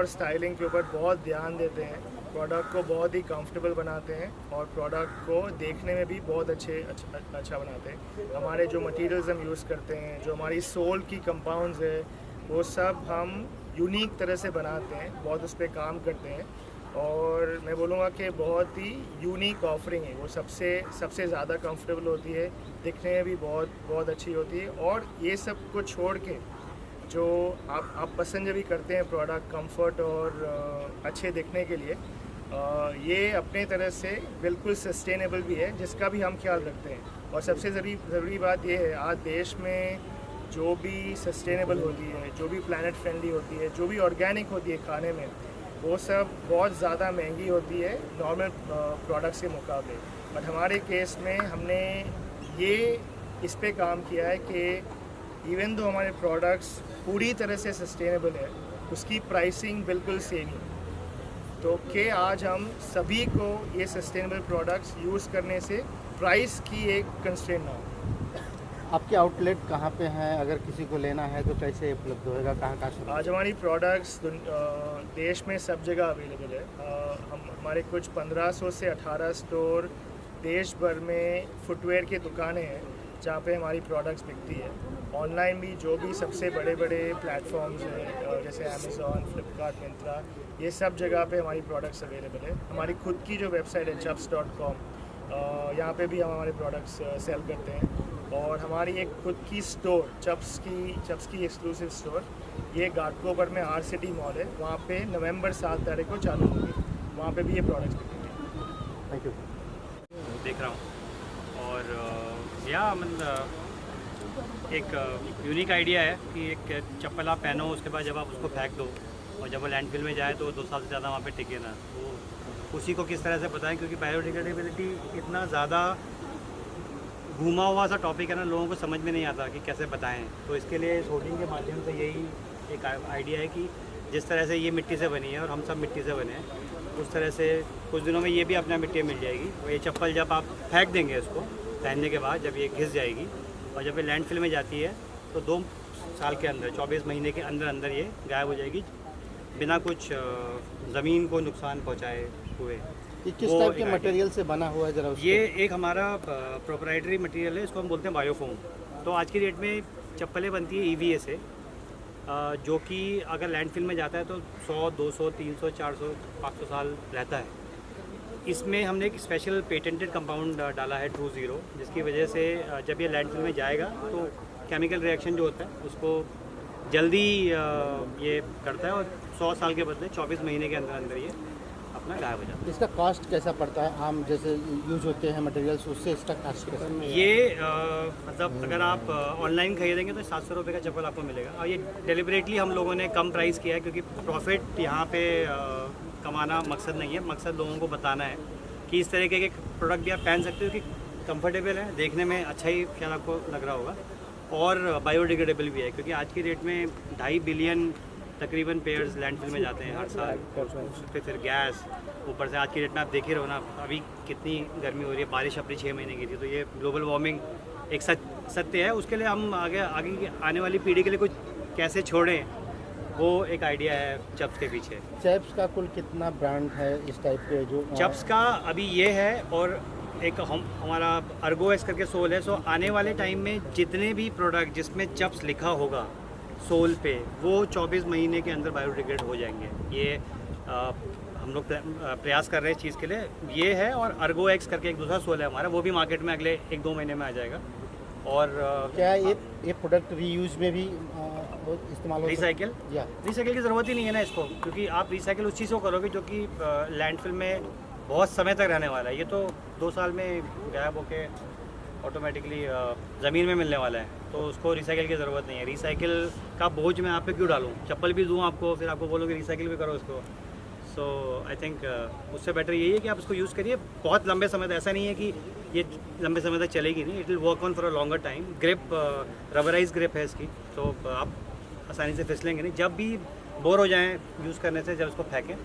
Styling के ऊपर बहुत ध्यान देते हैं, प्रोडक्ट को बहुत ही कंफर्टेबल बनाते हैं और प्रोडक्ट को देखने में भी बहुत अच्छा बनाते हैं। हमारे जो मटेरियल्स हम यूज़ करते हैं, जो हमारी सोल की कंपाउंड्स है, वो सब हम यूनिक तरह से बनाते हैं, बहुत उस पर काम करते हैं। और मैं बोलूँगा कि बहुत ही यूनिक ऑफरिंग है, वो सबसे ज़्यादा कंफर्टेबल होती है, दिखने में भी बहुत अच्छी होती है। और ये सब को छोड़ के जो आप पसंद भी करते हैं प्रोडक्ट कंफर्ट और अच्छे दिखने के लिए, ये अपने तरह से बिल्कुल सस्टेनेबल भी है, जिसका भी हम ख्याल रखते हैं। और सबसे ज़रूरी बात ये है, आज देश में जो भी सस्टेनेबल होती है, जो भी प्लैनेट फ्रेंडली होती है, जो भी ऑर्गेनिक होती है खाने में, वो सब बहुत ज़्यादा महंगी होती है नॉर्मल प्रोडक्ट्स के मुकाबले। बट हमारे केस में हमने ये इस पे काम किया है कि इवन दो हमारे प्रोडक्ट्स पूरी तरह से सस्टेनेबल है, उसकी प्राइसिंग बिल्कुल सेम ही, तो कि आज हम सभी को ये सस्टेनेबल प्रोडक्ट्स यूज़ करने से प्राइस की एक कंस्ट्रेंट ना हो। आपके आउटलेट कहाँ पे हैं? अगर किसी को लेना है तो कैसे उपलब्ध होएगा? कहाँ से? आज हमारी प्रोडक्ट्स देश में सब जगह अवेलेबल है। हमारे कुछ 1500 से 18 स्टोर देश भर में फुटवेयर की दुकानें हैं जहाँ पे हमारी प्रोडक्ट्स बिकती है। ऑनलाइन भी जो भी सबसे बड़े प्लेटफॉर्म्स हैं जैसे अमेज़ॉन, फ्लिपकार्ट, मिंत्रा, ये सब जगह पे हमारी प्रोडक्ट्स अवेलेबल है। हमारी खुद की जो वेबसाइट है chups.com, यहाँ पे भी हम हमारे प्रोडक्ट्स सेल करते हैं। और हमारी एक खुद की स्टोर चप्स की एक्सक्लूसिव स्टोर, ये घाटकोपर में आर सिटी मॉल है, वहाँ पे नवंबर 7 तारीख को चालू होगी, वहाँ पे भी ये प्रोडक्ट्स बिकेंगे। Thank you. देख रहा हूँ और मतलब एक यूनिक आइडिया है कि एक चप्पल आप पहनो, उसके बाद जब आप उसको फेंक दो और जब वो लैंडफिल में जाए तो 2 साल से ज़्यादा वहाँ पे टिके ना, तो उसी को किस तरह से बताएं, क्योंकि बायोडिग्रेडेबिलिटी इतना ज़्यादा घूमा हुआ सा टॉपिक है ना, लोगों को समझ में नहीं आता कि कैसे बताएं। तो इसके लिए इस होर्डिंग के माध्यम से यही एक आइडिया है कि जिस तरह से ये मिट्टी से बनी है और हम सब मिट्टी से बने हैं, उस तरह से कुछ दिनों में ये भी अपना मिट्टी मिल जाएगी। और ये चप्पल जब आप फेंक देंगे इसको पहनने के बाद, जब ये घिस जाएगी और जब ये लैंडफिल में जाती है तो 2 साल के अंदर 24 महीने के अंदर ये गायब हो जाएगी, बिना कुछ ज़मीन को नुकसान पहुँचाए हुए। ये किस टाइप के मटेरियल से बना हुआ है जरा? ये एक हमारा प्रोप्राइटरी मटेरियल है, इसको हम बोलते हैं बायोफोम। तो आज की डेट में चप्पलें बनती है EVA से, जो कि अगर लैंडफिल में जाता है तो 100, 200, 300, 400, 500 साल रहता है। इसमें हमने एक स्पेशल पेटेंटेड कंपाउंड डाला है ट्रू ज़ीरो, जिसकी वजह से जब ये लैंडफिल में जाएगा तो केमिकल रिएक्शन जो होता है उसको जल्दी ये करता है और 100 साल के बदले 24 महीने के अंदर ये अपना गायब हो जाता है। इसका कॉस्ट कैसा पड़ता है? आम जैसे यूज होते हैं मटेरियल्स, उससे इसका कॉस्ट कैसा? ये मतलब अगर आप ऑनलाइन खरीदेंगे तो 700 रुपये का चप्पल आपको मिलेगा। और ये डेलिबरेटली हम लोगों ने कम प्राइस किया है, क्योंकि प्रॉफिट यहाँ पे कमाना मकसद नहीं है, मकसद लोगों को बताना है कि इस तरीके के प्रोडक्ट भी आप पहन सकते हो कि कंफर्टेबल है, देखने में अच्छा ही शायद आपको लग रहा होगा, और बायोडिग्रेडेबल भी है, क्योंकि आज की डेट में 2.5 बिलियन तकरीबन पेयर्स लैंडफिल में जाते हैं हर साल। तो फिर गैस, ऊपर से आज की डेट में आप देख ही रहो ना, अभी कितनी गर्मी हो रही है, बारिश अपनी 6 महीने की थी, तो ये ग्लोबल वार्मिंग एक सत्य है। उसके लिए हम आगे आने वाली पीढ़ी के लिए कुछ कैसे छोड़ें, वो एक आइडिया है चप्स के पीछे। चप्स का कुल कितना ब्रांड है इस टाइप के? जो चप्स का अभी ये है, और एक हमारा अर्गोएस करके सोल है। सो आने वाले टाइम में जितने भी प्रोडक्ट जिसमें चप्स लिखा होगा सोल पे, वो 24 महीने के अंदर बायोडिग्रेड हो जाएंगे। ये हम लोग प्रयास कर रहे हैं इस चीज़ के लिए, ये है। और अर्गोएक्स करके एक दूसरा सोल है हमारा, वो भी मार्केट में अगले 1-2 महीने में आ जाएगा। और क्या ये प्रोडक्ट रीयूज में भी इस्तेमाल हो? रिसाइकिल की ज़रूरत ही नहीं है ना इसको, क्योंकि आप रिसाइकिल उस चीज़ को करोगे जो कि लैंडफिल में बहुत समय तक रहने वाला है। ये तो 2 साल में गायब होके ऑटोमेटिकली ज़मीन में मिलने वाला है, तो उसको रिसाइकिल की ज़रूरत नहीं है। रिसाइकिल का बोझ मैं आप पे क्यों डालूँ? चप्पल भी दूँ आपको, फिर आपको बोलूँ कि रिसाइकिल भी करो इसको। सो आई थिंक उससे बेटर यही है कि आप इसको यूज़ करिए बहुत लंबे समय तक। ऐसा नहीं है कि ये लंबे समय तक चलेगी नहीं, it will work on for a longer time. Grip rubberise grip है इसकी, तो आप आसानी से फिसलेंगे नहीं। जब भी बोर हो जाएँ यूज़ करने से, जब इसको फेंकें